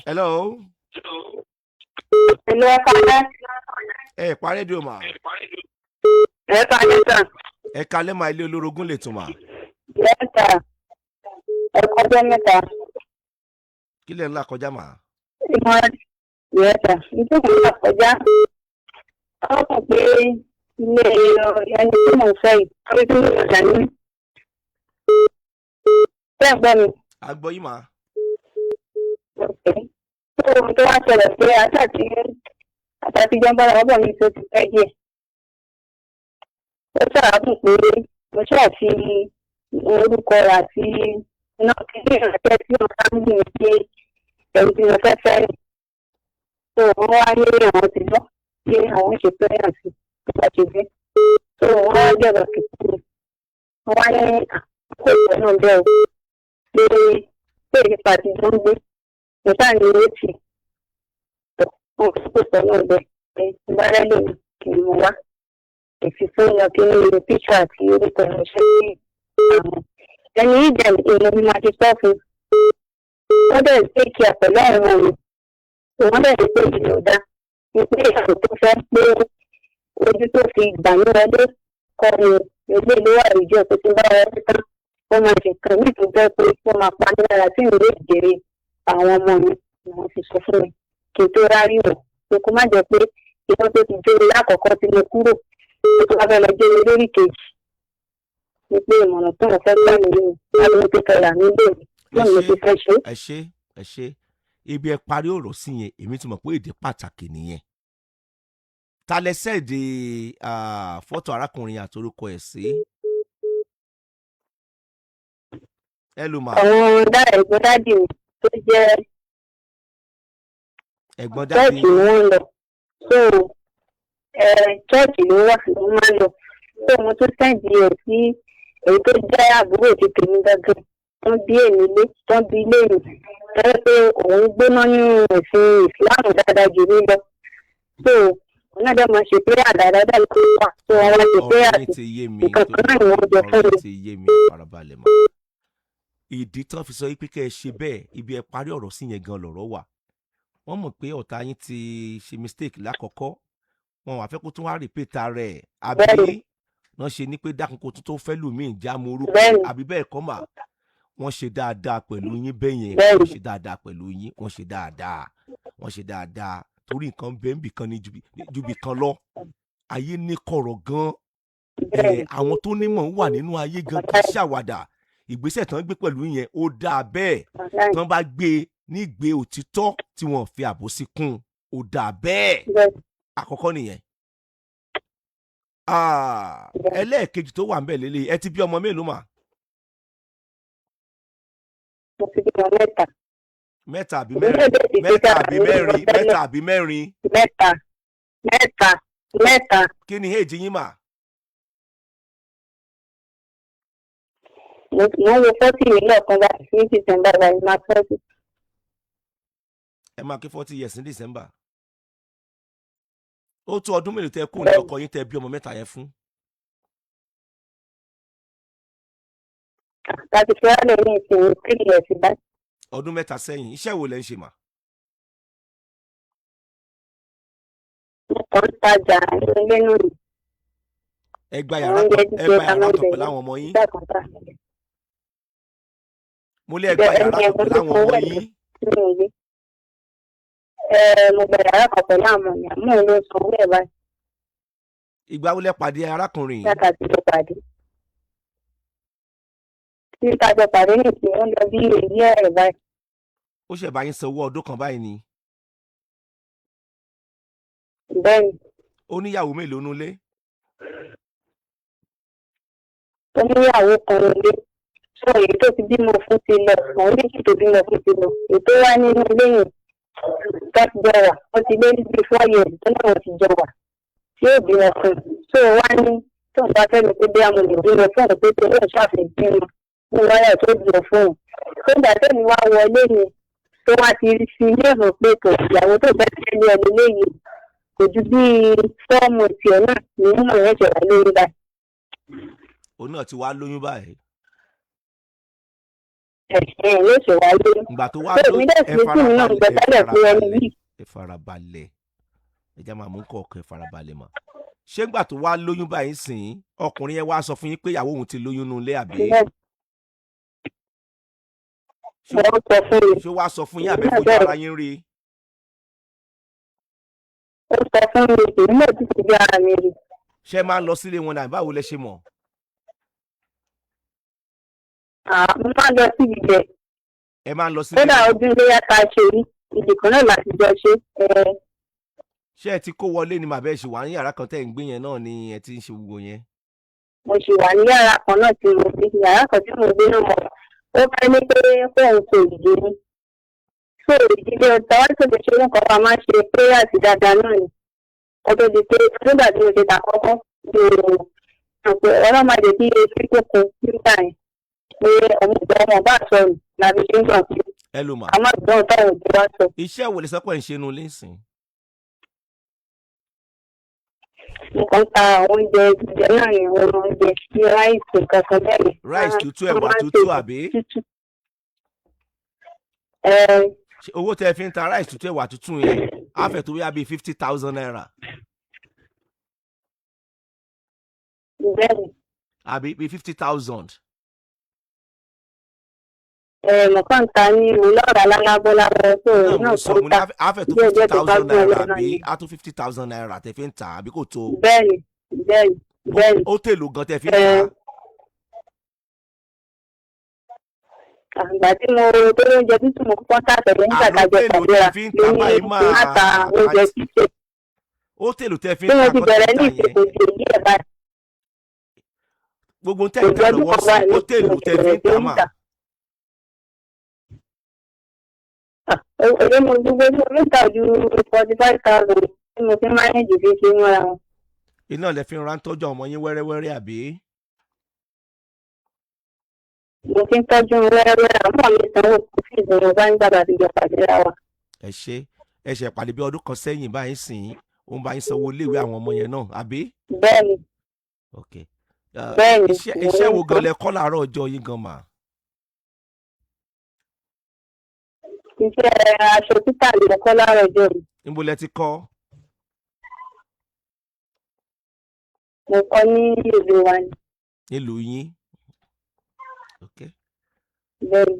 Hello. Hello, Father. Ẹ pa rédíò mà. Yes, sir. Ẹ kalẹ́ máa ilé olórogún lè tún mà. Yes, sir. Ẹ kọjá mẹ́ta. Kí lẹ̀ ńlá kọjá mà? Yes, sir. Nítorí mo kọjá. Wọ́n kàn pé ilé ẹni tí mo fẹ́ yìí. Wọ́n ti ní ìjà ní. Ṣé ẹ gbọ́ mi? A gbọ́ yín mà. Tó ohun tó wá ṣẹlẹ̀ pé àtàtì jọba ọ̀bọ̀ mi tó ti fẹ́ díẹ̀. Ó ṣàràkùn pé mo ṣàfi orúkọ àti iná kíkí ìrànṣẹ́ sí ọ̀sán fámìlì mi pé ẹ̀rù tí mo fẹ́ fẹ́ rìn. So wọ́n wá ní àwọn ti lọ pé àwọn ń ṣe pẹ́yà sí nípa ṣe bẹ́ẹ̀. So wọ́n wá jẹ̀rọ̀ kìkì mi. Wọ́n wá ní àkókò ìwé náà bẹ́ẹ̀ o. Pé ìpa ti jọ ń gbé. Mo sáà ní létí. Wọ́n fi pèsè náà bẹ́ẹ̀. Ìbára lè kì í mú wá. Èsì fún yàn kí ní ilé píṣà àti orúkọ ìránṣẹ́ sí àwọn. Ẹni yìí dẹ̀ èèyàn mi máa ti sọ fún. Wọ́n dẹ̀ ṣe kí a pẹ̀lú àwọn ọmọ mi. Wọ́n dẹ̀ ṣe pé ìlú ọ̀dá. Ìpé ìyàwó tó fẹ́ pé ojú tó fi gbà ní wọlé kọ́ ni ilé ìlú wà ìjọ tó ti bá wọlé tán. Wọ́n máa ṣe kàn ní ìtújọ́ pé wọ́n máa pa ní ara tí ìlú ìjèrè àwọn ọmọ mi. Wọ́n ti sọ fún mi kí n tó rárí rẹ̀. Pé kó má jẹ́ pé ìwọ́n tó ti jó lákọ̀ọ́kọ́ ti lè kúrò. Tó bá fẹ́ lọ jẹ́ lórí kejì ní pé ìmọ̀ràn tó wọ́n fẹ́ gbà mí nínú láti ní pípẹ́ rà nílé mi náà mo ti fẹ́ ṣe. Ẹ ṣe ibi ẹ parí ọ̀rọ̀ sí yẹn èmi ti mọ̀ pé èdè pàtàkì nìyẹn. Ta lẹsẹ̀ èdè fọ́tò arákùnrin àtorúkọ ẹ̀ sí. Ẹ ló máa. Àwọn ẹ̀gbọ́n dádì mi tó jẹ́ ẹ̀gbọ́n dádì chọ́ọ̀chì ni wọ́n lọ. So chọ́ọ̀chì ló wà ló máa ń lọ. So mo tún sẹ́ǹdì ẹ̀ sí èyí tó jẹ́ àbúrò ti tèmi gángan tó ń bí èmi lé tó ń bí ilé mi tẹ́lẹ̀ pé òun gbóná nínú ẹ̀sìn ìsìláàmù dáadáa jù mí lọ. So òun náà dẹ́ máa ṣe pé àdáadáa ló wà. So àwọn ṣe pé àti ìkankan náà ni wọ́n jọ fún mi. ọ̀rọ̀ ti yé mi farabalẹ̀ mọ́. Ìdí tán fi sọ pé kẹ́ ẹ ṣe bẹ́ẹ̀ ibi ẹ parí ọ̀rọ̀ sí yẹn gan lọ̀rọ̀ wà. Wọ́n mọ̀ pé ọ̀tá yín ti ṣe mistake lákọ̀ọ́kọ́ wọn wà fẹ́ kó tún wá rìpéta rẹ̀ àbí wọ́n ṣe ní pé dákun kó tún tó fẹ́ lù mí ìjà mo orúkọ àbí bẹ́ẹ̀ kọ́ mà wọ́n ṣe dáadáa pẹ̀lú yín bẹ́yẹn wọ́n ṣe dáadáa pẹ̀lú yín wọ́n ṣe dáadáa torí nǹkan bẹ́ẹ̀ bì kan ní ju bì kan lọ ayé ní kọ̀rọ̀ gan àwọn tó nímọ̀ wà nínú ayé gan kì í ṣàwàdà ìgbésẹ̀ tán gbé pẹ̀lú yẹn ó dáa bẹ́ẹ̀ tán bá gbé ní ìgbé òtítọ́ tí wọ́n fi àbòsí kún ó dáa bẹ́ẹ̀ àkọ́kọ́ nìyẹn. Ẹlẹ́ẹ̀kejì tó wà ń bẹ̀ lélẹ̀ ẹ ti bí ọmọ mélòó mà? Mo ti bí ọmọ mẹ́ta. Mẹ́ta àbí mẹ́rin? Mẹ́ta àbí mẹ́rin? Mẹ́ta. Kí ni èjì yín mà? Mo ń wo 40 nílẹ̀ kan bá ní December báyìí máa 40. Ẹ máa kí 40 years ní December. Ó tó ọdún mélòó tẹ kú ní ọkọ yín tẹ bí ọmọ mẹ́ta yẹn fún? Láti fi wálé ní ìsinmi 3 years báyìí. Ọdún mẹ́ta sẹ́yìn iṣẹ́ wo lẹ ń ṣe mà? Mo kàn ń tajà ilé náà ni. Ẹ gba yàrá kan pẹ̀lú àwọn ọmọ yín. Mo lé ẹ gba yàrá kan pẹ̀lú àwọn ọmọ yín. Mo gba yàrá kan pẹ̀lú àwọn ọmọ mi àmọ́ òun ló sọ owó ẹ̀ báyìí. Ìgbà wo lẹ pàdé arákùnrin yìí? Láti àti tó pàdé. Tí ìtajọ pàdé nìkan ó lọ bí èyí ẹ̀ báyìí. Ó ṣẹ̀ bá yín san owó ọdún kan báyìí ni. Bẹ́ẹ̀ni. Ó níyàwó mélòó nulé? Ó níyàwó kan nílé. Sọ èyí tó ti bímọ fún ti lọ àwọn méjì tó bímọ fún ti lọ èyí tó wá nínú ilé yìí tó ti jọ wà wọ́n ti lé níbi 4 years tó náà wọ́n ti jọ wà tí yóò bímọ fún un. So wá ní tó ń bá fẹ́mi pé bí àwọn olè bímọ fún òun pé tó lóun ṣàfihàn bímọ ní wáyà tó bímọ fún òun. Tó ń gbà tẹ́mi wá wọlé ni tó wá ti fi ilé hàn pé kò ìyàwó tó fẹ́ tẹ́lẹ̀ ẹ̀ lélẹ́yìí kò ju bí 4 months ẹ̀ náà ní mọ̀ ẹ̀ ṣẹ̀wá lórí báyìí. Òun náà ti wá lóyún báyìí. ló ṣe wá lóyún. ìgbà tó wá pé lóyún èmi dẹ̀ sí tí mi náà ń gbẹ tẹ́lẹ̀ pé ẹni yìí. ẹ farabalẹ̀ ẹ já máa mú kọ̀ọ̀kan ẹ farabalẹ̀ mọ́. ṣé ńgbà tó wá lóyún báyìí sìn ọkùnrin yẹn wá sọ fún yín pé ìyàwó òun ti lóyún nínú ilé àbí? ṣé wá sọ fún yín àbẹ́ fojú ara yín rí? ó sọ fún mi èmi náà ti fojú ara mi rí. ṣé máa ń lọ sílé wọn náà báwo lẹ ṣe mọ̀? mo máa ń lọ sí ibẹ̀. ẹ máa ń lọ sílé. kódà ọdún iléyà ká ṣe rí ibì kan náà láti jọ ṣe. ṣé ẹ ti kó wọlé ni màbẹ́ ṣe wà ní yàrá kan tẹ́ ń gbé yẹn náà ni ẹ ti ń ṣe gbogbo yẹn? mo ṣì wà ní yàrá kan náà tí mo gbé yàrá kan tí mo gbé náà mọ̀ ó fẹ́ ní pé fóun kò ìdí ni. so ìdílé ọ̀tá wá tó lè ṣe nǹkan kan máa ń ṣe pé àti dáadáa náà ni. ọdún di pé nígbà tí mo ṣe ta kọ́kọ́ mi ò pé ọlọ́mọdé kí efi tó kun nígbà yẹn pé ọmọ ìjọ ọmọ bá sọnù làbí ṣe ń gbà pé ẹ ló mà. àmọ́ ìjọ táwọn òbí wá sọ. iṣẹ́ wo lè sọ pé ń ṣe inú ilé ìsìn? nǹkan ta àwọn oúnjẹ jíjẹ náà ni àwọn oúnjẹ bí ráìsì kankan bẹ́ẹ̀. ráìsì tútù ẹ̀wà tútù àbí? owó tẹ fi ń ta ráìsì tútù ẹ̀wà tútù yẹn á fẹ́ tó bí i 50,000 naira. bẹ́ẹ̀ni. àbí bíi 50,000. mọ̀kàn ta ní olóòrà lálábọ́lábọ́ tó náà sọ mo ní àfẹ́ tó 50,000 naira àbí á tó 50,000 naira tẹ fi ń ta àbí kò tó. bẹ́ẹ̀ni. ó tèlò gan tẹ fi ń ta. àgbà tí mo tó oúnjẹ tútù mo kọ́kọ́ tà tẹ̀lé nígbà tájọ kàdéra lórí àtà oúnjẹ títẹ̀. ó tèlò tẹ fi ń bí ta mo ti bẹ̀rẹ̀ ní ìsìnkú ti èyí ẹ̀ báyìí. gbogbo tẹ̀ ń ta lọ́wọ́ sí ó tèlò tẹ fi ń ta mà. èdè mo dúró ní oríta ju 45,000 tí mo fi máa ń jì fi ṣe mọ́ra wọn. iná lẹ fi ń ra ń tọ́jú ọmọ yín wẹ́rẹ́wẹ́rẹ́ àbí? mo fi ń tọ́jú wẹ́rẹ́wẹ́rẹ́ àmọ́ mi sanwó kò sí ìdùnnú bá ń gbàgbà àtijọ́ pàdé ra wa. ẹ ṣe pàdé bí ọdún kan sẹ́yìn báyìí sìn ó ń bá yín sanwó iléèwé àwọn ọmọ yẹn náà àbí? bẹ́ẹ̀ni. bẹ́ẹ̀ni. iṣẹ́ wo gan lẹ kọ́ láàárọ̀ ọjọ́ yín gan mà? iṣẹ́ aṣọ títà lè kọ́ láàárọ̀ ọjọ́ mi. níbo lẹ ti kọ́? mo kọ́ ní ìlú wa ni. nílùú yín? bẹ́ẹ̀ni.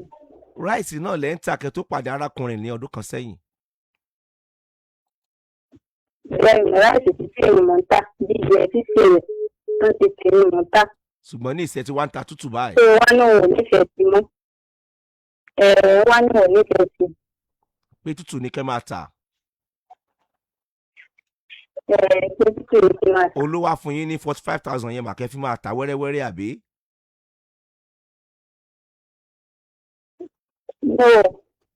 ráìsì náà lẹ́ ń tà kẹ́ tó pàdé arákùnrin ní ọdún kan sẹ́yìn. bẹ́ẹ̀ni ráìsì títí èmi mọ̀ ń tà jíjẹ títí èmi tó ti tèmi mọ̀ ń tà. ṣùgbọ́n ní ìṣẹ́ tí wọ́n ń ta tútù báyìí. ṣé wọ́n náà ò nífẹ̀ẹ́ sí mọ́? wọ́n náà ò nífẹ̀ẹ́ sí. pé tútù ní kẹ́ máa tà. pé tútù ní kẹ́ máa tà. olówó á fún yín ní 45,000 yẹn màkẹ́ fi máa tà wẹ́rẹ́wẹ́rẹ́ àbí?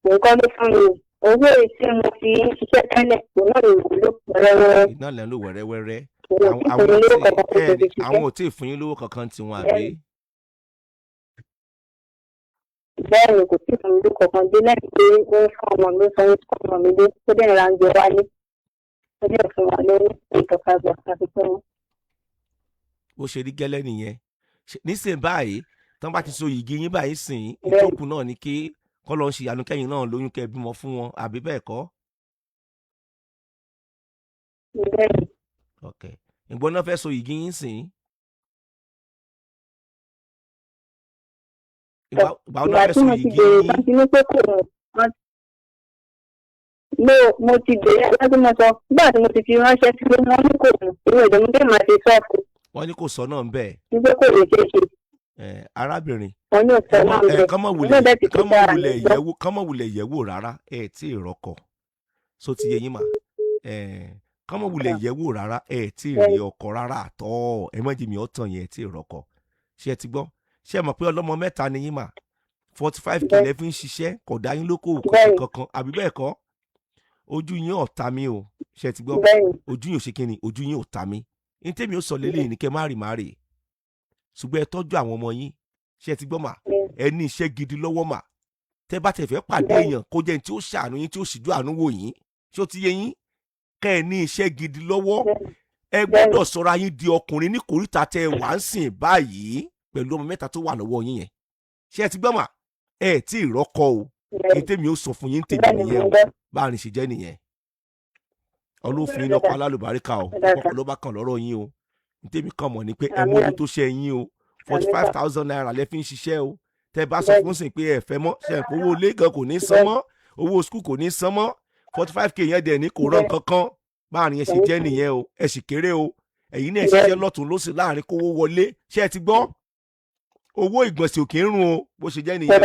nǹkan ló fún mi owó tí mo fi ń ṣiṣẹ́ tẹ́lẹ̀ kò náà lè wúlò wẹ́rẹ́wẹ́rẹ́. iná lẹ́ ń lò wẹ́rẹ́wẹ́rẹ́. àwọn àwọn ò tí ì fún yín lówó kankan tiwọn àbí? bẹ́ẹ̀ni kò tí ì fún mi lówó kankan dé lẹ́yìn pé ó ń fún ọmọ mi sanwó tí ọmọ mi dé tó dẹ̀ ra ń jẹ wálé tó dẹ̀ fún wa lórí ìtọ́kadà àti pé wọn. bó ṣe rí gẹ́lẹ́ nìyẹn nísìnyí báyìí tán bá ti so yìgì yín báyìí sìn ìtókù náà ni kí kọ́ lọ́ọ́ ṣe ìyanu kẹ́yìn náà lóyún kẹ́ bímọ fún wọn àbí bẹ́ẹ̀ kọ́? bẹ́ẹ̀ni. ok ìgbọ́n náà fẹ́ so yìgì yín sìn. ìgbà náà fẹ́ so yìgì yín. mo ti bẹ̀rẹ̀ láti mọ̀ sọ nígbà tí mo ti fi ránṣẹ́ sí wọn ní kò mú ìwé ìdẹ́mọdé máa ṣe sọ́ọ̀kù. wọ́n ní kò sọ náà ń bẹ̀. nígbà kò lè ṣe é ṣe. arábìnrin kọ́mọ̀ wulẹ̀ yẹ̀wò rárá ẹ̀ tí ì rọ́kọ̀ so ti yẹ yín mà kọ́mọ̀ wulẹ̀ yẹ̀wò rárá ẹ̀ tí ì rí ọkọ rárá àtọ́ ẹ̀ mọ́ jìmì ọ̀tàn yẹn tí ì rọ́kọ̀ ṣé ẹ ti gbọ́ ṣé ẹ mọ̀ pé ọlọ́mọ mẹ́ta ni yín mà 45 kìlẹ̀ fi ń ṣiṣẹ́ kò dá yín lókòwò kankan àbí bẹ́ẹ̀ kọ́ ojú yín ò ta mí o ṣé ẹ ti gbọ́ ojú yín ò ṣe kíni ojú yín ò ta mí ní tèmi ó sọ lélẹ́yìn ní kẹ́ má rì ṣùgbọ́n ẹ tọ́jú àwọn ọmọ yín ṣé ẹ ti gbọ́ mà ẹ ní iṣẹ́ gidi lọ́wọ́ mà tẹ́ bá tẹ̀ fẹ́ pàdé èèyàn kó jẹ́ ní tí ó ṣàánú yín tí ó ṣíjú àánú wò yín ṣé ó ti yé yín kẹ́ ẹ ní iṣẹ́ gidi lọ́wọ́ ẹ gbọ́dọ̀ sọra yín di ọkùnrin ní kòríta tẹ́ ẹ wà ń sìn báyìí pẹ̀lú ọmọ mẹ́ta tó wà lọ́wọ́ yín yẹn ṣé ẹ ti gbọ́ mà ẹ tí ì rọ́kọ o èyí tèmi ó sọ fún yín tèmi nìyẹn o báàrin ṣe jẹ́ nìyẹn ọlọ́fin yín lọ́kọ alálùbáríkà o ọkọ̀ ló bá kàn lọ́rọ̀ yín o tèmi kàn mọ̀ ni pé ẹ mójútó ṣe yín o 45,000 naira lẹ́ fi ń ṣiṣẹ́ o tẹ́ bá sọ fún sìn pé ẹ fẹ́ mọ́ ṣe pé owó ilé gan kò ní san mọ́ owó skul kò ní san mọ́ 45k yẹn dẹ̀ ní kò rán kankan báàrin yẹn ṣe jẹ́ nìyẹn o ẹ sì kéré o ẹ̀yin náà ṣiṣẹ́ lọ́tún lósì láàrin kówó wọlé ṣé ẹ ti gbọ́ owó ìgbọ̀nsẹ̀ òkè ń rún o bó ṣe jẹ́ nìyẹn